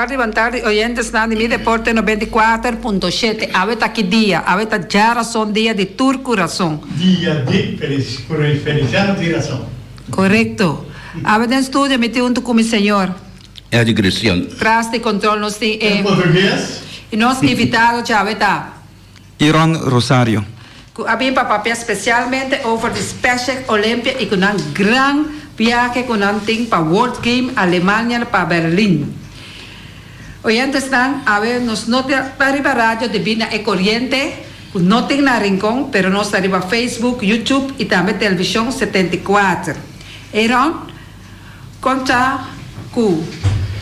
buenas tardes, oyentes de mi deporte 94.7. Aveta aquí día, aveta ya razón, día de tu corazón. Día de Feliciano de razón. Correcto. Aveta en estudio, me junto con mi señor. É a digressão. Traste control nos tem. Em português? E nós invitados já aveta. Iron Rosario. Abim papel especialmente over the Special Olympia e com um grande viaje com um ting para World Game Alemanha para Berlim. Oyentes están a ver nos nota arriba radio de Vina e Corriente, no tem na Rincón, pero nos arriba Facebook, YouTube e também televisão 74. Eram conta com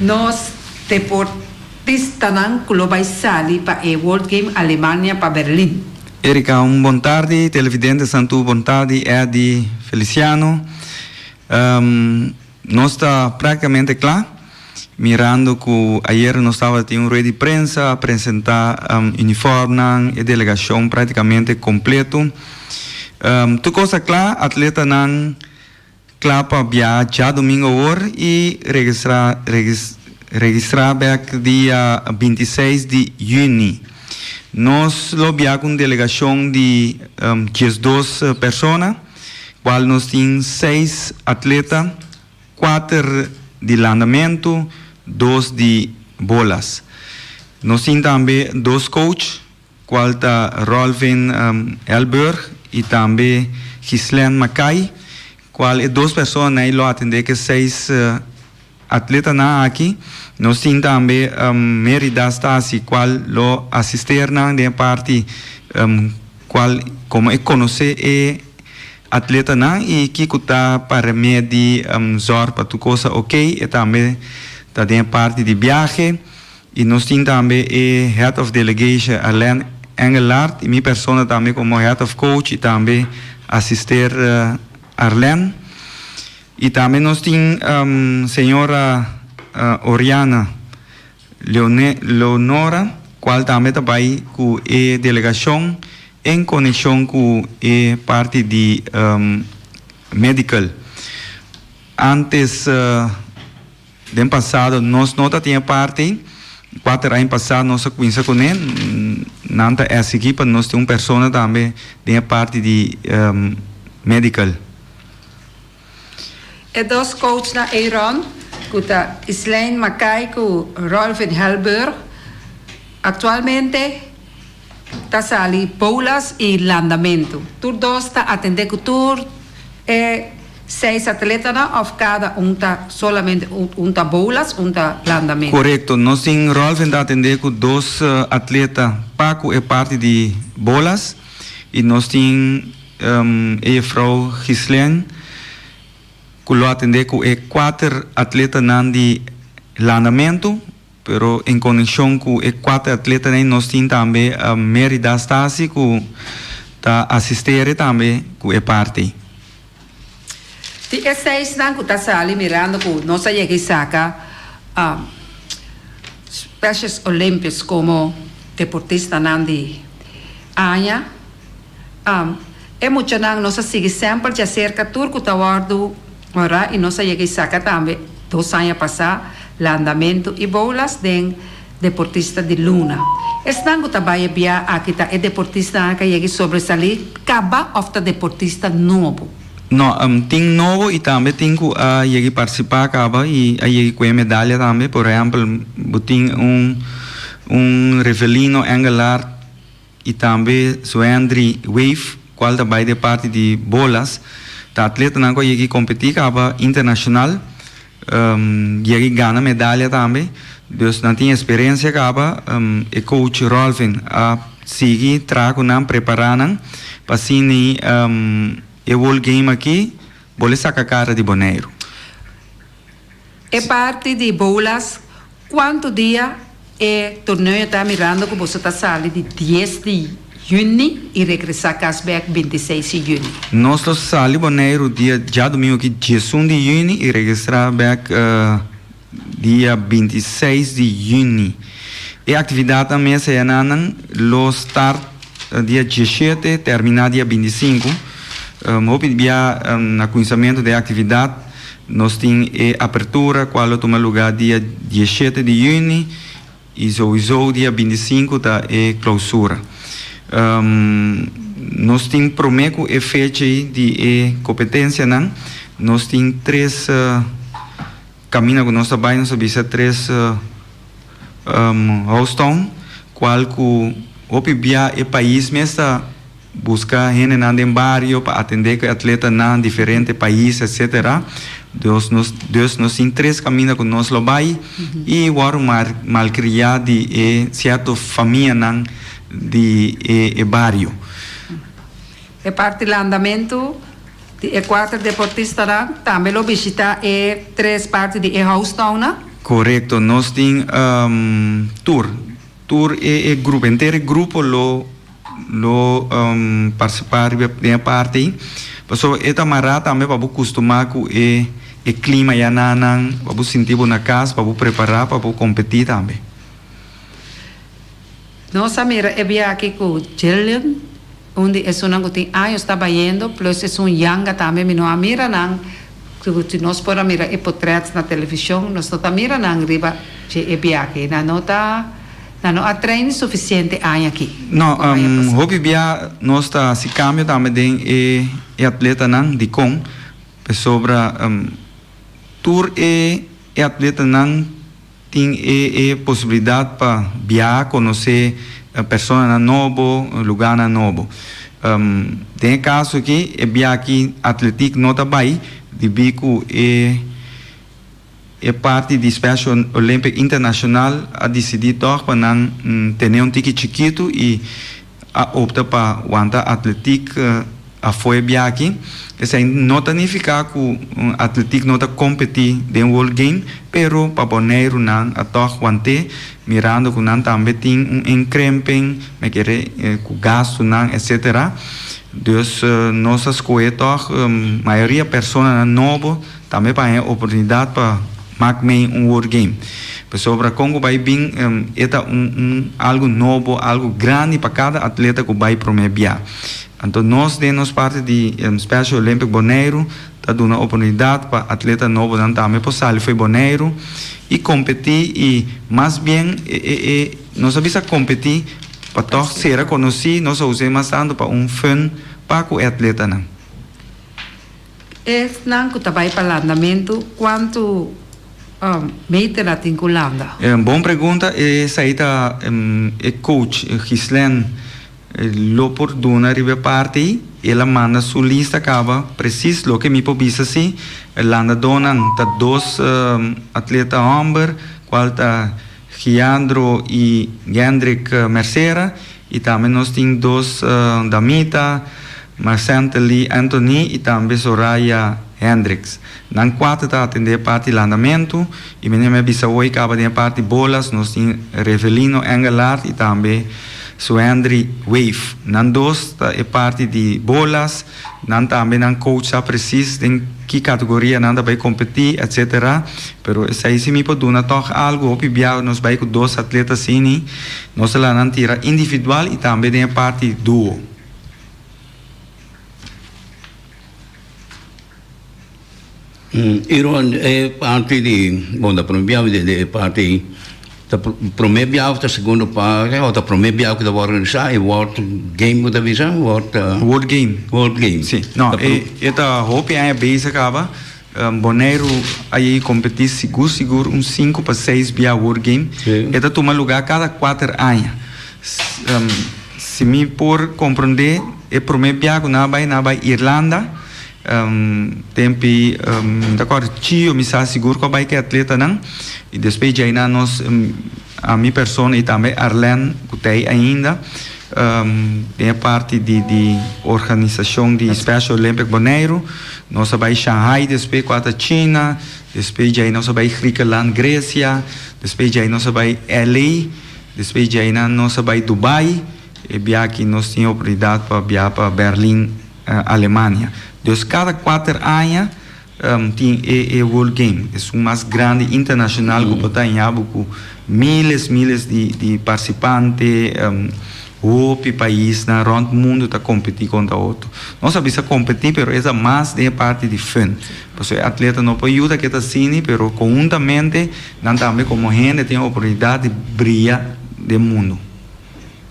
nós deportistas que lo vai sair para o World Game Alemanha para Berlim. Erika, buon tardi, televidente Santu, buon tardi, é de Feliciano. Nós está praticamente claro, mirando que ayer nós estava tendo uma rede de prensa, apresentar uniforme e delegação praticamente completo. Tu coisa clara, atleta não claro para viajar domingo hoje e registrar back dia 26 de junho. Nós viajamos com delegação de 12 pessoas, qual nós temos 6 atletas, 4 de lançamento, 2 de bolas. Nós temos também 2 coaches, qual está Rolvin Elberg e também Ghislaine Mackay, qual é 2 pessoas que não atendem que 6 atletas aqui. Nós temos também Merida Stasi, qual lo assistir na parte qual como é conhecer é atleta na e que está para medir zor para tu coisa ok e também está dentro parte de viagem e nós temos também é head of delegation Alain Engelhardt e minha pessoa também como head of coach e também assistir Arlen e também nós temos senhora Oriana Leonora, qual também está aí com a delegação em conexão com a parte de medical. Antes do ano passado, nós não tínhamos parte, 4 anos passados, nós conhecemos com ele, nessa equipe, nós temos uma pessoa também da parte de medical. E 2 coaches na Iron, kuta Ghislaine Mackay ku Rolvin Helberg. Actualmente está sali bolas e landamento. Tur 2 está atender ku tur 6 atletas of cada tá solamente tá bolas, tá landamento. Correto. Nós temos Rolvin está atender com 2 atletas, Paco é parte de bolas e nós temos a Frau Ghislaine que lo atender com 4 atletas de lançamento, pero em conexão com 4 atletas nós temos também a Merida Stasi que está assistindo também com a parte. Ti E6 que está sali mirando com nossa saca Special Olympics como deportista de Anya. É muito não nossa sigue sempre de cerca turco tawardo ora e nossa saca também 2 anos passar landamento e bolas de deportista de Luna. Estando também bia aqui tá é deportista que chega sobresalir caba of the deportista novo. Não, tem novo e também tem que participar acaba e aí com a medalha também, por exemplo, tem Revelino Engelhardt e também Suendri Wave, qual também de parte de bolas. Tá atleta não que competir acaba internacional, e ganha medalha também. Dus não tem experiência acaba, e coach Rolvin a seguir trago não preparar não, para sim e World Game aqui, vou sacar cara de Boneiro. É parte de bolas, quanto dia é torneio está mirando que você está saindo de 10 de junho e regressar Casbeck 26 de junho. Nós saímos Boneiro dia já domingo aqui 11 de junho e registrar back dia 26 de junho. E a atividade também se não lo start dia 17 terminar dia 25. Houve na conhecimento da atividade nós temos a apertura, qual toma lugar dia 17 de junho, e sowieso dia 25 da clausura. Nós temos prometo a fecha de competência, não? Nós temos 3 caminhos que nós trabalhamos, nós temos 3 houston, qual que o país mesmo busca gente no barrio para atender atletas em diferentes países, etc. Deus nos tem 3 caminhos que nós lo vai e agora malcriar de certa família de barrio. E parte do andamento de 4 deportistas também lo visita 3 partes de Houston. Correto, nós temos tour é grupo inteiro, grupo lo participar da parte. Pessoal, esta mará também para acostumar com o clima já não, para sentir na casa, para preparar, para competir também. Nós mira aqui com Jillian, onde é um que tem anos trabalhando, plus é yanga também, mas não mira não. Se nós podemos mirar portretos na televisão, nós não mira não riba de aqui, não há treino suficiente aqui. Não, hobby bia nós está se cambia também é atleta não de com sobre tour é atleta não tem possibilidade para viajar, conhecer pessoas novo, lugar novo. Tem caso aqui é via aqui atlético não está bem de bico é parte do Special Olympic Internacional a decidir para não ter ticket chiquito e opta para o atlético a foi aqui. Isso não significa que o atlético não está competir em World Game, pero para Bonaire não a toque mirando que não também tem encremping, me querer com gasto não, etc. Dus nossa escola maioria pessoas novo também para a oportunidade para maak mee World Game. Sobre Congo vai vir algo novo, algo grande para cada atleta que vai promover. Então nós temos parte de Special Olympic Bonaire, está dando uma oportunidade para atleta novo também para sair foi Bonaire e competir e mais bem nós sabemos competir para ser reconhecido, nós usamos tanto para fun para o atleta não. Não que trabalha para o andamento, quanto meter na Tinculanda? Boa pergunta. Saída coach Gislen Lopor Duna Ribe Parte, ela manda sua lista acaba preciso lo que me pobisa assim, ela dona tá 2 atleta homem, qual tá Giandro e Gendrik Mercera, e também nós temos 2 Damita, Marcente Lee Anthony e também Soraya Hendricks. Nang 4 está atender parte do andamento e menina bisawoi acaba de parte bolas, nós temos Revelino Engelhardt e também Suendri Wave. Nang 2 está parte de bolas, nang também nang coach está preciso em que categoria nanda vai competir, etc. Pero isso aí se me pode dar toch algo, o pibia nós vai com 2 atletas assim, nós lá não tira individual e também tem parte duo. Iron è parte di, da promuoviamo di parte da promuoviamo da secondo parte o da promuoviamo da organizzare il World Game da visa World Game. Sì, no, eta hopi è base acaba Bonaire aí competir seguro 5 para 6 via World Game. Eta toma lugar cada 4 anos. Se me por compreender é promuoviamo na vai Irlanda. Tempi d'accordo io mi sa sicuro che vai che atleta não e depois já nós a minha persona e também Arlen que tem ainda tem a parte de organização de Special Olympic Bonaire nós vai Shanghai depois com a China depois já nós vai Griekenland Grécia depois já nós vai LA depois já nós vai Dubai e bia aqui nós temos oportunidade para viajar para Berlim Alemanha. Dus cada 4 anos tem o World Game. É o mais grande internacional que está em com miles de participantes, o país na rond mundo tá competir contra outro. Nós sabemos competir, pero essa mais de parte de fun. Porque o atleta não pode ajudar que tá cine, pero conjuntamente, nós também como gente tem a oportunidade de brilhar do mundo.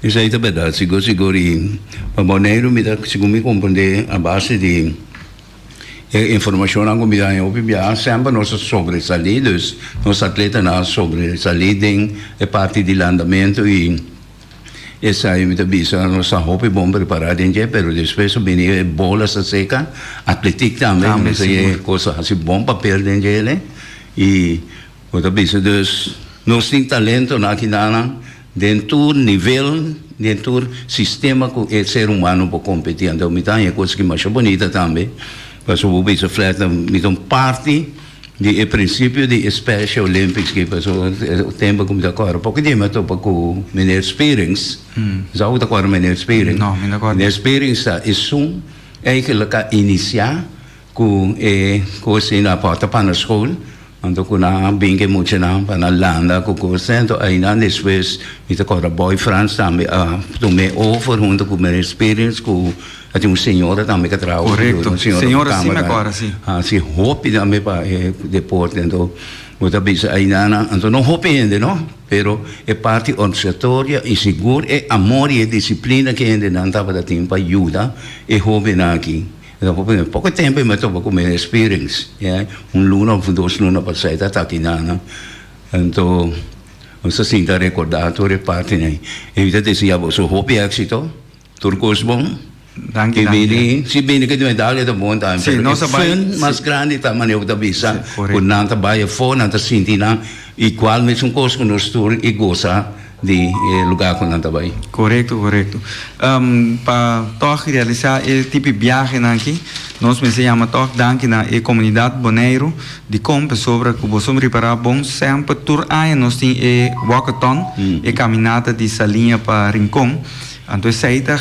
Isso aí é verdade. Seguro, e para Bonaire, segundo me compreender, a base de informação que me dá em OPBA, sempre nós sobresalidos, nós atletas nós sobresalidos em parte de andamento e essa aí me avisa, nós estamos bom preparados, mas depois vem bola seca, atlético também, mas é coisa assim bom para perder, né? E outra vez, nós temos talento aqui dentro do nível, dentro do sistema que o ser humano pode competir. Então, é coisa que mais bonita também. Mas o Bobby Fleta me parte do princípio de Special Olympics que passou o tempo como da cor. Porque de mas tô com minha experience. Já o da cor minha experience. Não, minha cor. Minha experience é que ela iniciar com coisa na porta para a escola. Então, quando bem que muito não para na landa com coisa, então aí na depois me da cor boyfriend também tomei over junto com minha experience com a uma senhora também que trabalha. Correto. Senhora sim agora sim. Se hope também para deporte então muita vez aí então não hope ainda não, pero é parte organizatória e seguro é amor e disciplina que ainda não estava da tempo ajuda e hope aqui. Então pouco tempo mas tô com minha experience, luna ou 2 lunas passada tá aqui então você se ainda recordado parte né. Evita dizia você hope éxito, turcos bom. Danke. Se bem que medalha da bom também. Sim, nossa fun mais grande também eu da visa. Por nanta baia fora, nanta sentina igual mesmo coisa que nós tour e goza de lugar com nanta baia. Correto. Para toch realizar esse tipo de viagem aqui, nós me chama toch danke na comunidade Bonaire de como sobre que você preparar bom sempre tour aí nós tem walkathon e caminhada de salinha para Rincón. Então, isso aí está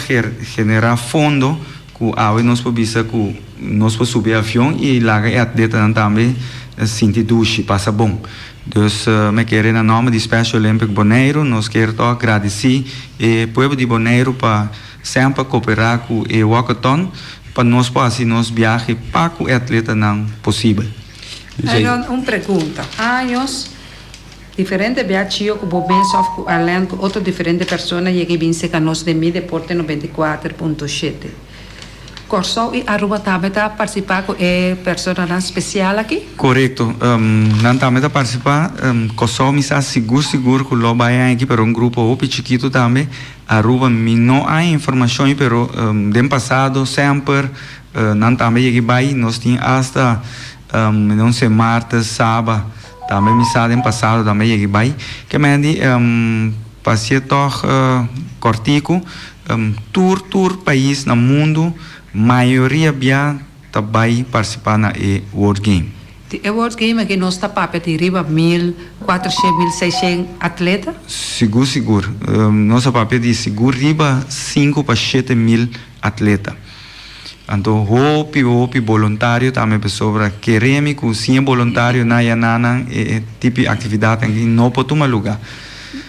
generar fundo que nós podemos subir avião e lá é atleta também sentir duche, passa bom. Então, me quero em nome do Special Olympic Bonaire, nós queremos agradecer o povo de Bonaire para sempre cooperar com o walkathon, para nós fazer nosso viagem para o atleta não possível. Uma pergunta. Anos diferente viagem que vou bem só além com outra diferente pessoa e que vem se canos de mi deporte 94.7. Corso e Aruba também está participar com pessoa especial aqui? Correto. Não também está participar. Corso me está seguro que lo vai aqui para grupo opi chiquito também. Aruba me não há informação, pero do passado sempre não também aqui vai nós tínhamos hasta não sei martes, sábado. Também me sabe no passado também aqui vai que me andi passei toch cortico tour país no mundo maioria bia também participar na World Game. O World Game aqui nós está para de riba 1.400, 1.600 atletas? Seguro. Nossa papel de seguro riba 5 para 7 mil atletas. Então, hopi voluntário também pessoa queremos que sem voluntário na yanana tipo de atividade que não pode tomar lugar.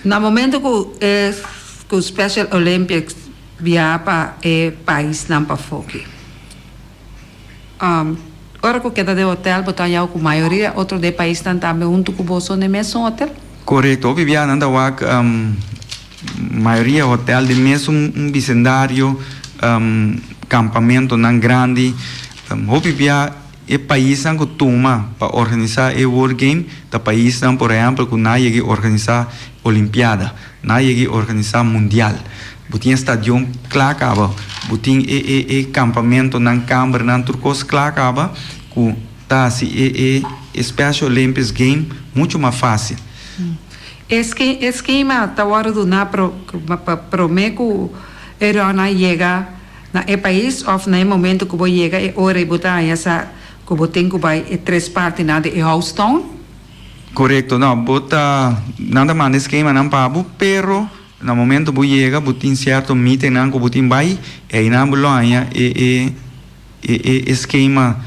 No momento que o Special Olympics viaja para o país não para foque. Ora que queda de hotel, botar já com a maioria outro de país também junto com você no mesmo hotel? Correto. Hoje viaja nanda wak maioria hotel de mesmo vecindário campamento não grande. Hoje viaja o país não toma para organizar o World Game, o país não, por exemplo, que não chega a organizar Olimpiada, não chega a organizar Mundial. Butin stadion klakaba, butin campamento não câmara não turcos klakaba, que tá se Special Olympics Game muito mais fácil. Esquema tá hora do na promeco era na chega na país of na momento que vou chegar e hora e botar essa que vou ter que vai 3 partes na de Houston. Correto, não, bota nada mais esquema não pago, pero no momento que chega, botin certo meeting não que botin vai e na Bolonha esquema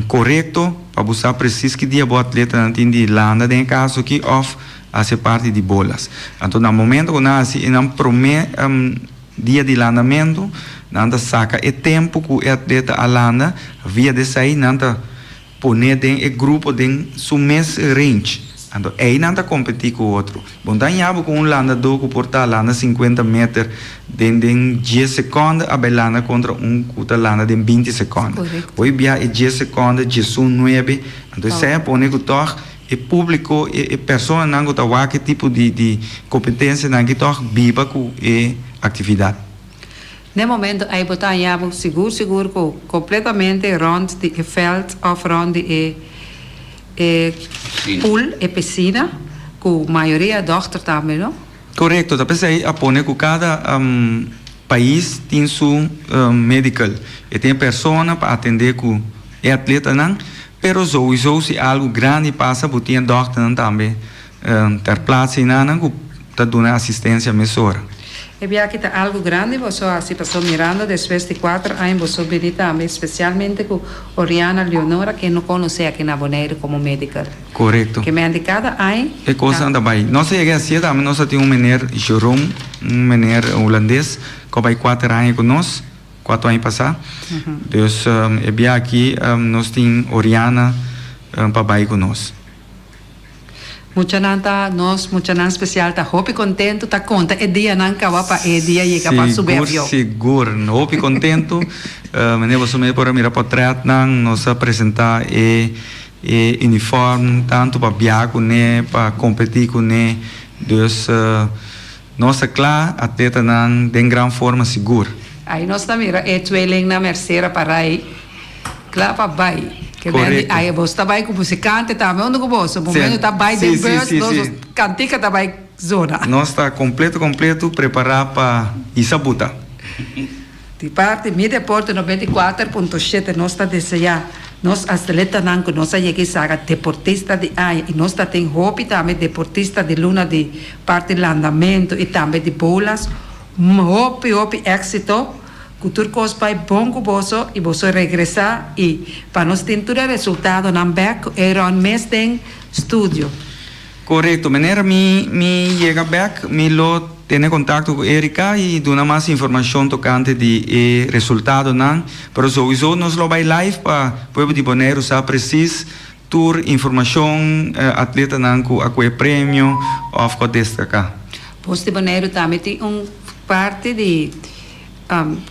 correto para buscar preciso que dia o atleta não tem de landa, em caso que of a ser parte de bolas. Então, no momento que nós não promete dia de lançamento, nós saca o tempo que o atleta alanda, via de sair, nós põe dentro o grupo dentro do mesmo range. Então, aí não está competir com o outro. Bom, então, com um landador que porta landa 50 metros em 10 segundos, a landa contra um que está landa em 20 segundos. Hoje, via 10 segundos, 19. Então, isso é põe que toque o público, a pessoa não está a que tipo de competência não está viva com a atividade. No momento, aí botar seguro, completamente rond de veld of rond de pool e piscina, com a maioria dochter também, não? Correto, da pessoa aí apone que cada país tem seu medical e tem pessoa para atender com o atleta não, pero se algo grande passa, porque tem doctor também ter place não, que está dando assistência mesora. E bem que tá algo grande, você assim passou mirando depois de 4 anos, você veio também, especialmente com Oriana Leonora, que não conhecia aqui na Bonaire como médica. Correto. Que me indicada aí. É coisa anda bem. Nós chegamos assim também, nós temos um menino Jerome, um menino holandês, que vai 4 anos conosco, 4 anos passados. Então, é bem aqui, nós temos Oriana para vai conosco. Mucha nan especial tá hopi contento tá conta e dia nan kawa pa e dia chega para subir avião. Seguro, hopi contento. Mene você me por mira portrait nan nos apresentar uniforme tanto para viajar né, para competir com né. Então, nossa claro atleta nan de grande forma seguro. Aí nós tá mira tweeling na merceira para aí. Claro para vai. Que bem, aí você está bem com musicante também, onde você, momento está bem de birds, nós cantica está bem zona. Nós está completo, preparado para Isabuta. De parte, mi deporte 94.7, nós está desejando, nós atletas não, nós chegamos a deportista de aí, e nós tem hobby também, deportista de luna de parte de andamento e também de bolas, hobby, éxito. Cultura cospa é bom com você e você regressar e para nós ter todo resultado na back era um mês de estúdio. Correto, maneira me chega back, me lo tem contato com Erika e dá mais informação tocante de resultado não, pero sowieso nós lo vai live para povo de Bonaire sabe preciso tour informação atleta não com a prêmio of com destacar. Posto de Bonaire também tem parte de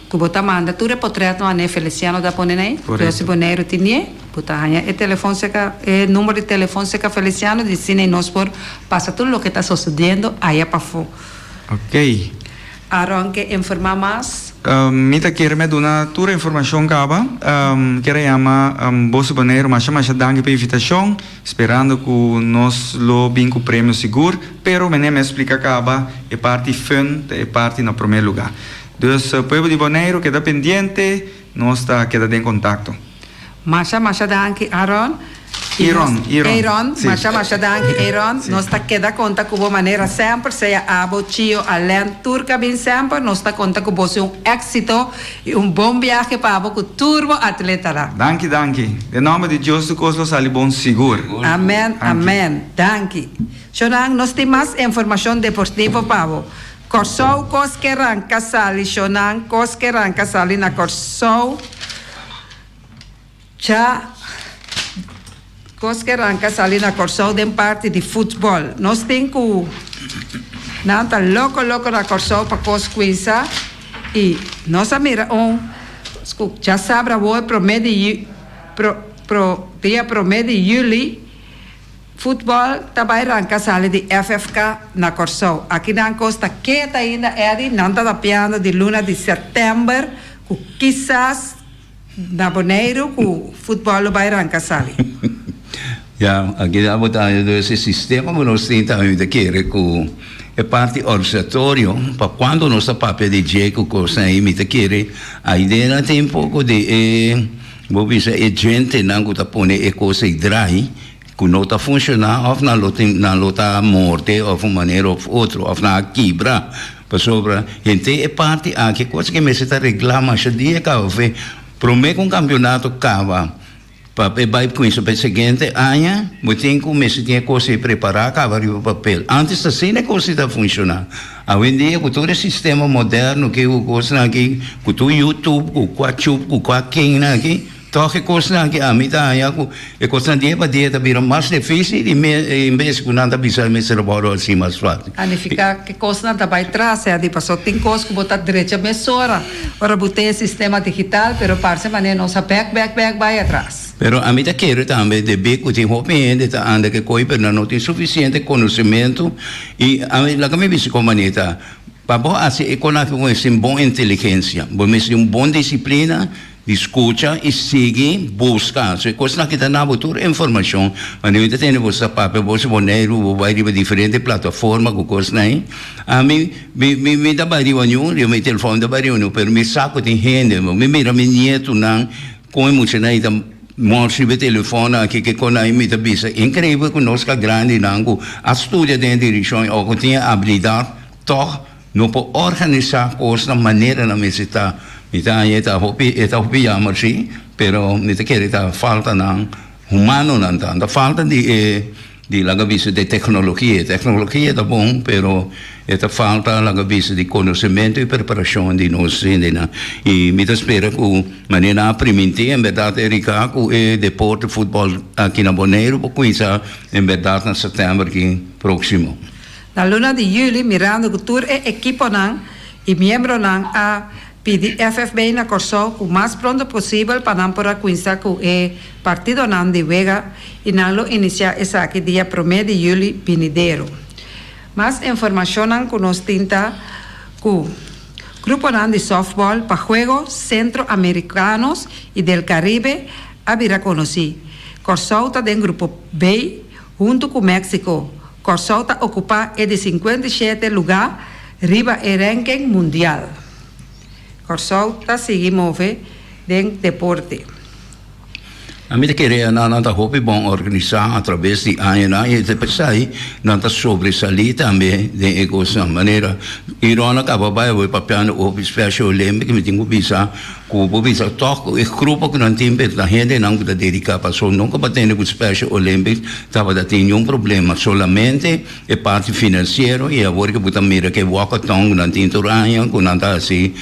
que você manda tu reportreto a ne Feliciano da Ponenei, que se Bonaire tinha, você ganha o telefone seca, o número de telefone seca Feliciano, de cine nós por passa tudo o que está sucedendo aí para fora. Ok. Aaron que informar mais? Mita quer me dar toda a informação caba, quero chamar Bolsa Bonaire, mas danke pela invitação, esperando que nós lo binco prêmio seguro, pero me explica caba é parte fun, é parte no primeiro lugar. Então, o povo de Bonaire queda pendiente, nós queda em contato. Masha danke Aaron. Aaron, Masha danke Aaron. Nós queda conta com boa maneira sempre, seja abo tio além turca bem sempre, nós conta com você éxito e bom viagem para abo com turbo atleta lá. Danke. Em nome de Deus, tudo sali bom seguro. Amém. Danke. Chonang, nós temos mais informação deportiva para abo. Corsou Cosqueran Casali, Shonan Cosqueran Casali na Corsou. Já Cosqueran Casali na Corsou de parte de futebol. Nós temos que não tá louco na Corsou para Cosquinça e nós mira já sabe o dia promedio de julho. Futebol também arranca sala de FFK na Corsou. Aqui na costa quieta ainda é não está piando de luna de setembro, que quizás na Bonaire o futebol vai arrancar sala. Ja, aqui a botar esse sistema que nós tentamos de querer que é parte organizatório para quando nossa papel de jeito que nós imita querer a ideia tem um pouco de vou dizer gente não que tá põe é coisa dry que não está funcionando, ou não está morte, ou de uma maneira ou outra, ou na quebra, para sobre. Então, é parte aqui, coisa que me está reclamando, mas dia que eu vejo, promete um campeonato cava, vai com isso para o seguinte ano, tem que começar a coisa preparar o papel. Antes assim a coisa está funcionando. Hoje em dia, com todo o sistema moderno que o coisa aqui, com o YouTube, com o YouTube, com o quem aqui, toque coisa que a mitad ya ku e coisa dia para dia vira mais difícil e em vez que não tá bisa me ser bom assim mais fácil. A ficar que coisa não vai trás, é de passou tem coisa que botar direita mesora. Ora botei sistema digital, pero parece maneira nossa back vai atrás. Pero a mitad quero também de ver que tem gente tá anda que coi não tem suficiente conhecimento e a mim lá que me visse como maneira para assim econômico com essa boa inteligência, bom uma boa disciplina. Escuta e sigue, busca. Se coisa que está na toda informação, mas não tem você papel, você boneiro, vai de diferentes plataformas, com coisa aí. A mim me dá barulho nenhum, eu me telefone dá barulho nenhum, pero me saco de gente, me mira me nieto não, com emoção aí da mostra o telefone aqui que com aí me dá bisa. Incrível que nós que grande não, a estuda de direção, ou que tinha habilidade, toch não pode organizar coisas da maneira na mesita. Então, está hopi jammer sim, pero nita quer falta ng humano nantan, falta de lagavisa de tecnologia é bom, pero esta falta lagavisa de conhecimento e preparação de nós ainda. E me espera que maneira primente, em verdade, Erika, que o deporte futebol aqui na Bonaire, porque isso em verdade na setembro que próximo. Na luna de julho, mirando que tour é equipo não e membro não a pedi FFB na Corsol o mais pronto possível para não poder conhecer que o partido não de Vega e não lo iniciar essa aqui dia 1 de julho venideiro. Mais informação não que nós tenta que o grupo não de softball para Juegos Centro-Americanos e del Caribe haverá conhecido. Corsol está em grupo B junto com México. Corsol está ocupa de 57 lugar riba e ranking mundial. Corsol está seguimos em deporte. A mim queria não tá hopi bom organizar através de ano e depois aí não tá sobressair também de essa maneira. Irona acaba vai o papel o special olympic me tenho visa com visa toque o grupo que não tem da gente não da dedicar para só nunca batendo com special olympic tava da tem problema solamente é parte financeiro e agora que botar mira que walkathon não tem turanha com não tá assim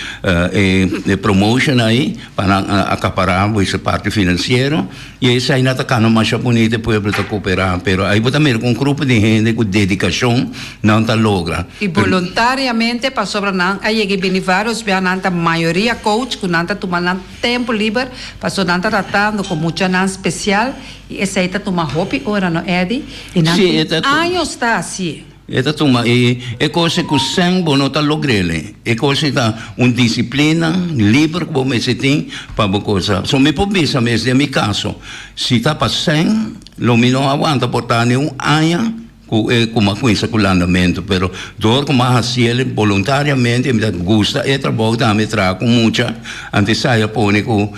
promotion aí para acaparar essa parte financeiro. E isso aí não está cano mais bonito para o povo cooperar, pero aí você mira com um grupo de gente com dedicação não está logra. E voluntariamente para sobra não, aí que vem vários a maioria coach que não está tomando tempo livre, passou não está tratando com muita não especial e essa aí está tomando hobby ora não é de e não anos está assim. Eta tuma e coisa que sem bono tá logrele e coisa tá disciplina livre como me se tem para boa coisa so me pobisa mesmo no meu caso se tá passando lo mino aguanta portar um ano com uma coisa com andamento pero dor como assim voluntariamente me gusta e trabalho também trago com muita antes saia pone com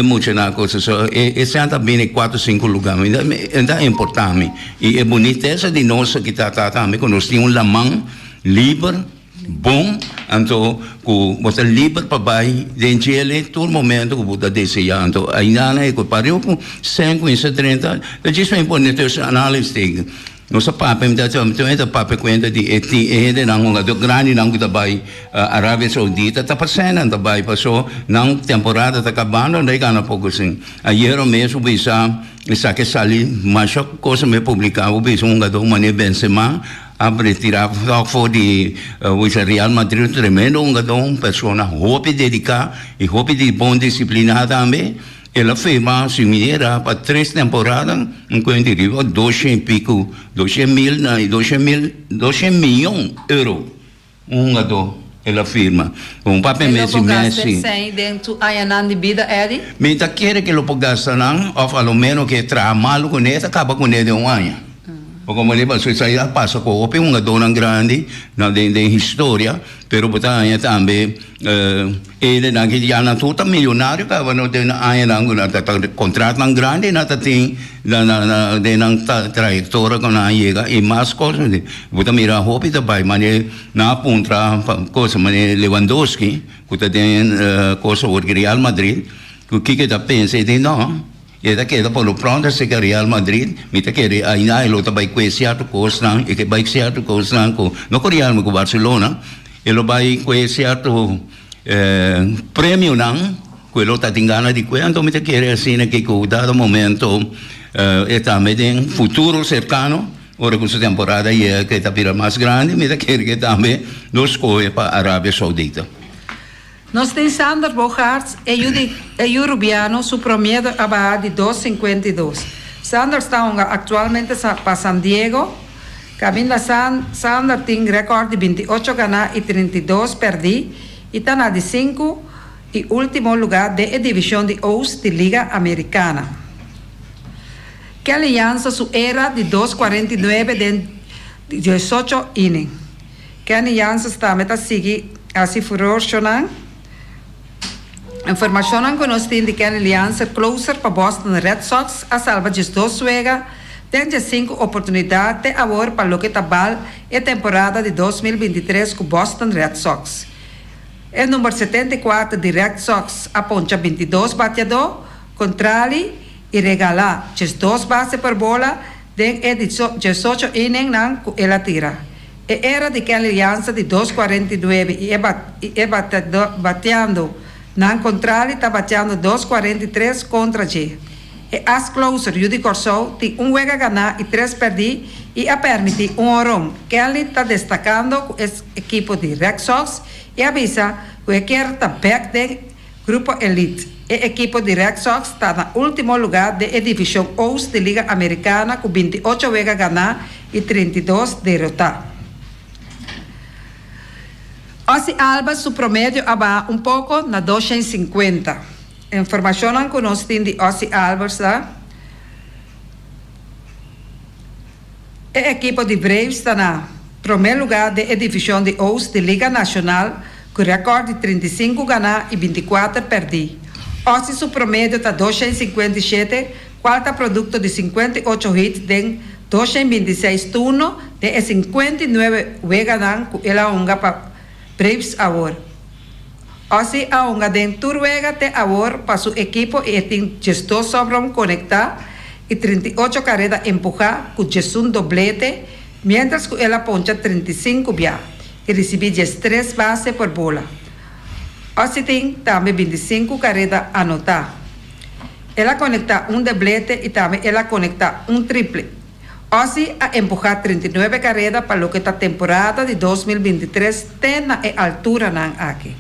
muita na coisa so e senta bem 4 5 lugares ainda é importante e é bonita essa de nós que tá também que nós temos lamang livre bom então com você livre para vai dentro todo momento que você deseja então ainda é que pariu com 50 30 isso é importante essa análise nossa papa me dá então papa conta de não grande não que vai Arábia Saudita tá passando também passou não temporada tá acabando daí gana pouco assim ayer mesmo bisa que sali mas coisa me publicava bisa gado maneira Benzema a retirar for de o Real Madrid tremendo gado pessoa hope dedicar e hope de bom disciplina também. Ela firma se mineira para 3 temporadas, enquanto arriva 200 e pico, 200 milhões de euros. Gado, ela firma. Papel Messi. Sem dentro a de vida, Eddie? Me tá querendo que ele pode gastar, não? Ou pelo menos que trabalha com ele, acaba com ele um ano. Porque como ele passou, isso aí passa com o gado grande, na história, pero botanya também ele naquele ano todo milionário que não tem contrato tão grande não tem na trajetória que não chega e mais coisas você mira hobby também mas na aponta coisa mas Lewandowski que tem coisa o Real Madrid que está pensando não e da queda pelo pronto se que Real Madrid mi te quere aí na lo vai conhecer tu coisa e que vai conhecer tu coisa com no Real com Barcelona e lo vai conhecer tu prêmio não quello tá tingana di quando mi te quere assim que com dado momento e também em futuro cercano ora questa temporada é que está pira mais grande mi te quere que também nos coe para Arábia Saudita. Nós temos Sander Bogaerts e Rubiano, su promedio abajo de 2.52. Sander está atualmente para San Diego. Camila Sander tem recorde de 28 ganados e 32 perdidos. E está na de 5 e último lugar da divisão de Oeste de Liga Americana. Kelly Jansen su era de 2.49 de 18 innings. Kelly Jansen está a seguir assim furor chonan. Informação que nós temos de que a aliança closer para Boston Red Sox a salva de 2 juegos, tem 5 oportunidades de agora para o que tabal e temporada de 2023 com Boston Red Sox. O número 74 de Red Sox aponta 22 bateadores, contrário e regala 2 bases por bola, tem 18 innings que ela tira. E era de que a aliança de 2.49 e bateando. Na contrário, está batendo 2.43 contra G. E as closer, Judy Corso, tem 1 juego a ganhar e 3 perdidos e a permitir home. Kelly está destacando com o equipo de Red Sox e avisa que quer estar back do grupo elite. O equipo de Red Sox está no último lugar da divisão Oeste de Liga Americana com 28 juegos a ganhar e 32 derrotados. Ozzy Albies, su promedio abajo un poco na 250. Información que nos tiene de Ozzy Albies, el equipo de Braves está na primeiro lugar da divisão de Oeste de Liga Nacional com recorde de 35 ganados e 24 perdidos. Ozzy, su promedio está 257, quarta produto de 58 hits de 226 turnos, de 59 juegos que ela honga para Braves agora. Assim, a onga dentro ruega te agora para su equipo e tem gestor sobre conectar e 38 carreras empujar com Jesus doblete, mientras que ela poncha 35 via e recebe 3 bases por bola. Assim tem também 25 carreras anotar. Ela conecta doblete e também ela conecta triple. Assim, a empujar 39 carreras para o que está temporada de 2023 tem na altura aqui.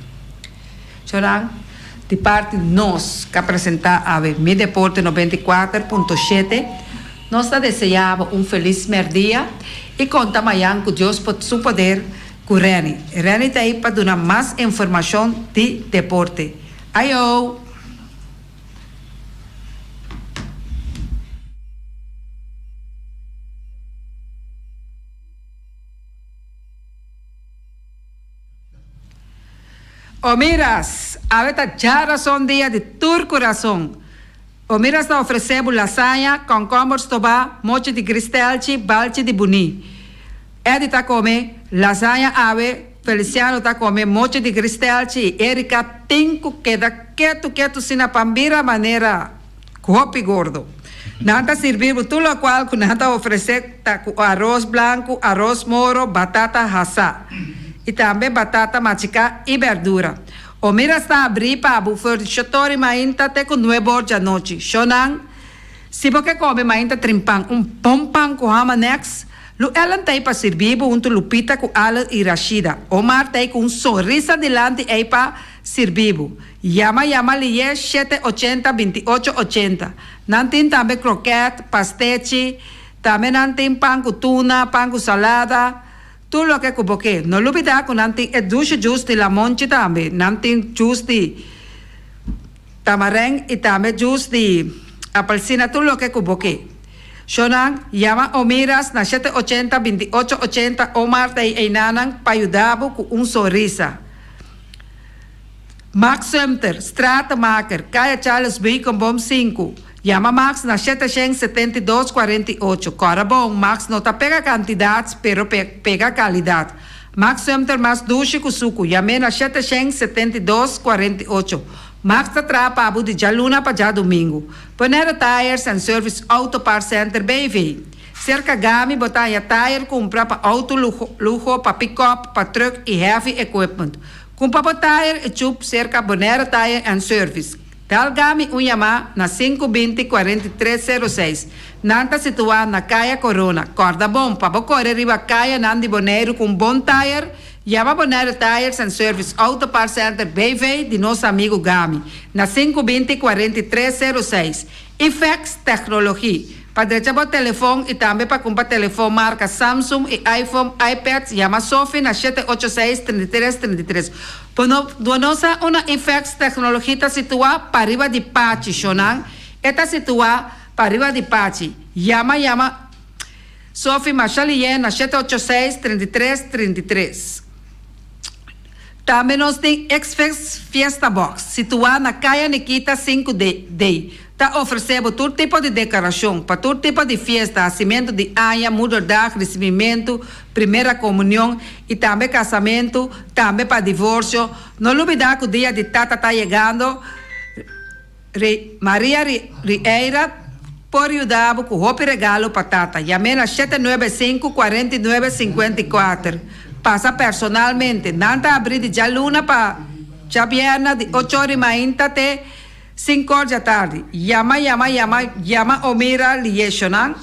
Chorang, de parte nós que apresentar a Mi Deporte 94.7, nós desejamos feliz dia e conta amanhã com Deus por seu poder com Reni. Reni está aí para dar mais informação de deporte. Ayo! O miras, ahorita ya son día de tu corazón. O miras está ofrecemos lasanha, concomers toba, mochi de cristalchi, balchi de buni. Edi ta come lasanha ave, Feliciano ta come mochi de cristalchi, Erika tinco queda quieto sina pambira maneira copi gordo. Nada servimos tudo o qual que nada oferecer com arroz branco, arroz moro, batata assá. E também batata machica e verdura. O mira está a abrir para o fornecedor mainta até com 9 horas da noite. Shonan, se você come mainta trimpang, pompang com hama next, ela tem para servir junto Lupita com Alan e Rashida. Omar tem com sorriso delante aí para servir. Yama liye 780-2880. Nantin também croquete, pastete, também nantin pão com tuna, pão com salada. Tudo lo que cuboque. No lo olvida que nanti é dulce juice de lamonchi também. Nanti juice de tamareng e também juice de apelsina. Tudo lo que cuboque. Shonan, llama o miras na 780-2880 Omar te einanan para ajudar com sorriso. Max Sumter, Stratenmaker, Kaya Charles B. com bom 5. Llama Max na 772-48. Corabon, Max não tá pega quantidades, pero pega qualidade. Max Sumter mais duche com suco. Llame na 772-48. Max tra pabu de já luna para já domingo. Bonera Tires and Service Auto Parts Center BV. Cerca Gami botanya tire compra para auto luxo para pick-up, para truck e heavy equipment. Compra para tire e tube cerca Bonera Tire and Service. Tal Gami Unyama na 520-4306. Nanta situada na Caia Corona. Corda bom para correr riba Caia Nandi Boneiro com bom tire. Llama Bonera Tires and Service Auto Parts Center BV de nosso amigo Gami. Na 520-4306. Ifex Tecnologia. Para deixar o telefone e também para comprar telefone marca Samsung e iPhone, iPads, llama Sophie na 786-3333. Nossa uma Ifex Tecnologia está situada para riba de Pachi, Shonan. Está situada para riba de Pachi. Llama Sophie Machalien na 786-3333. Também nós temos Xfex Fiesta Box, situada na Caia Nikita 5D. Está oferecendo todo tipo de decoração, para todo tipo de festa, nascimento de anha, mudança, recebimento, primeira comunhão e também casamento, também para divórcio. Não olvidar que o dia de Tata está chegando. Maria Rieira, por ajudar com roupa e regalo para Tata. Llame na 795-4954. Passa personalmente. Nanta abrir de já luna para já viernes de 8h30 até 5 da tarde. Llama Omira Lieshonan.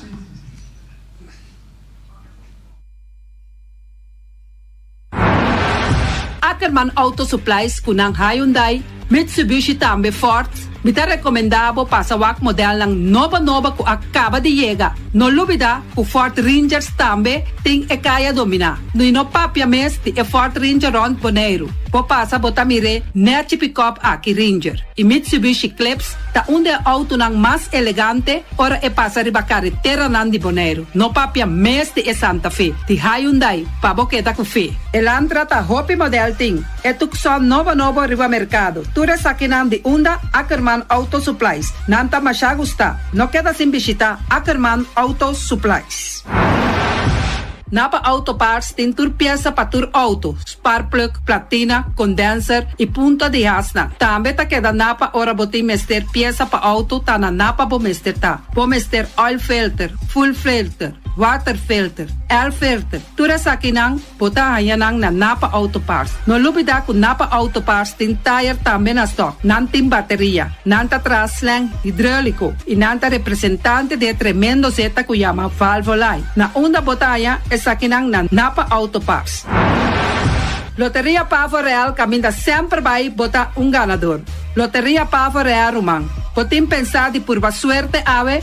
Ackerman Auto Supplies kunang Hyundai, Mitsubishi também Ford. Me tá recomendado para o modelo ng nova que acaba de chegar. Não olvida que o Ford Rangers também tem e kaya dominar. No papia mês de Ford Ranger Rond Boneiro. Po passa botar mire net pick-up aqui Ranger. E Mitsubishi Eclipse tá auto nang mais elegante ora e passa riba carretera nan di Boneiro. No papia mês de Santa Fe. De Hyundai pa boqueta com fe. Elantra tá hopi model ting. E tukson novo riba mercado. Tura sakinan de Unda Ackerman Auto Supplies. Nanta masya gusta. No queda sin visita Ackerman Auto Supplies. Napa Auto Parts tem tur pieza para tur auto, spark plug, platina, condenser e punta de hasna. Também tá queda Napa ora botim mester pieza para auto tá na Napa bo mester tá. Bo mester oil filter, full filter, water filter, air filter. Tura sa kinang bota hayanang na Napa Auto Parts. No lubida ku Napa Auto Parts tem tire também na stock. Nantim bateria, nanta traslang hidráulico e nanta representante de tremendo zeta ku llama Valvoline. Na unda botaya sa kinang na Napa Auto Parts. Loteria Pavo Real caminha sempre vai botar ganador. Loteria Pavo Real Rumang. Potim pensar de purva suerte ave,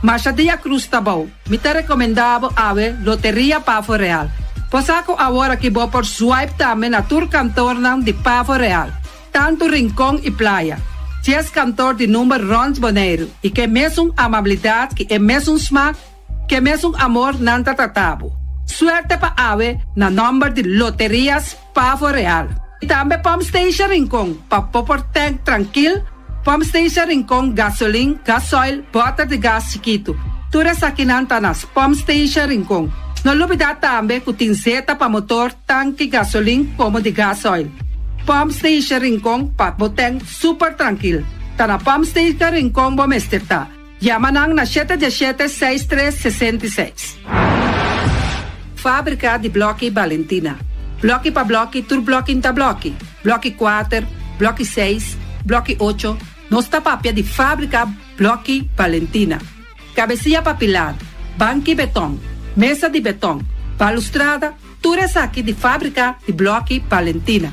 mas a dia cruz tá bom. Me tá recomendado ave Loteria Pavo Real. Posaco agora que vou por swipe também na tour cantor de Pavo Real. Tanto Rincón e Playa. 10 cantor de número Rons Boneiro. E que mesmo amabilidade, que é mesmo smack, que mesmo amor nanta tratabo. Suerte pa ave na number de Loterias Pavo Real. E também Pump Station Rincón, pa popor tank tranquil, Pump Station Rincón gasolina, gasoil, bota de gas chiquito. Tura sa kinanta nas Pump Station Rincón. No olvidar também que tem zeta pa motor, tanque gasolina como de gasoil. Pump Station Rincón pa boteng super tranquil. Ta na Pump Station Rincón bo mesterta. Yamanang na 717-6366. Fábrica de Blochi Valentina. Blochi pa blochi, tur blochi inta blochi. Blochi 4, blochi 6, blochi 8. Nossa papia de fábrica Blochi Valentina. Cabecilla papilar, banqui betão, mesa de betão, balustrada, tudo isso aqui de fábrica de Blochi Valentina.